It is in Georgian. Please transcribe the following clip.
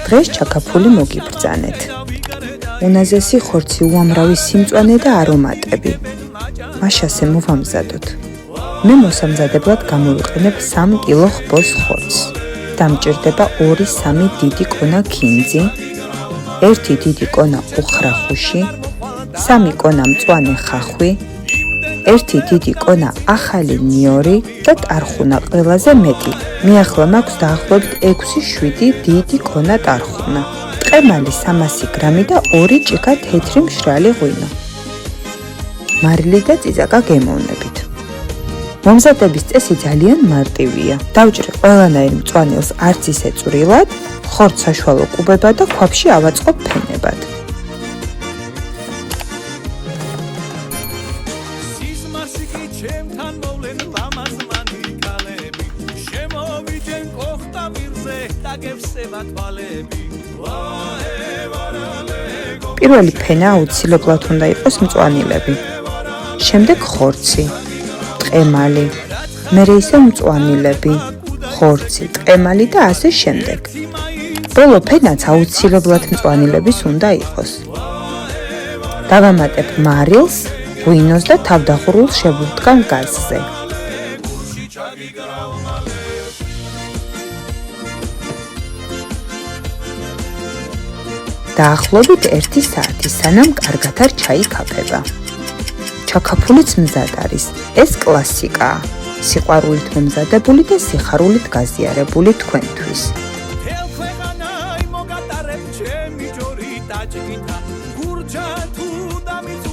დღეს ჩაქაფული მოგიბრძანეთ. უნაზესი ხორცი, უამრავი სიმწვანე და არომატები. მაშასე მოვამზადოთ. მე მოსამზადებლად გამოვიყენებ 3 კილო ხბოს ხორცს. დამჭირდება 2-3 დიდი კონა ქინძი, 1 დიდი კონა უხრახუში, 3 კონა მწვანე ხახვი, 1 დიდი კონა ახალი ნიორი და ტარხუნა ყველაზე მეტი. მე ახლა მაქვს დაახლოებით 6-7 დიდი კონა ტარხუნა. ტყემალი 300 გრამი და 2 ჭიქა თეთრი მშრალი ღვინო. მარილი და წიწაკა გემოვნებით. მომზადების წესი ძალიან მარტივია. დავჭრე ყველანაირ მწვანილს არც ისე წვრილად, ხორცს საშუალო კუბებად და ქვაბში ავაწყობ ფენებად. პირველი ფენა აუცილებლად უნდა იყოს მწვანილები. შემდეგ ხორცი, ტყემალი, მერე ისე მწვანილები, ხორცი, ტყემალი და ასე შემდეგ. ბოლო ფენაც აუცილებლად მწვანილების უნდა იყოს. დავამატებ მარილს, ღვინოს და თავდახურულ შებურთკან გაზზე. დაახლოებით 1 საათი, სანამ კარგად არ ჩაიქაფება. ჩაქაფულიც მზად არის. ეს კლასიკაა. სიყვარულით მომზადებული და სიხარულით გაზიარებული თქვენთვის. გურჯა თუ დამიწ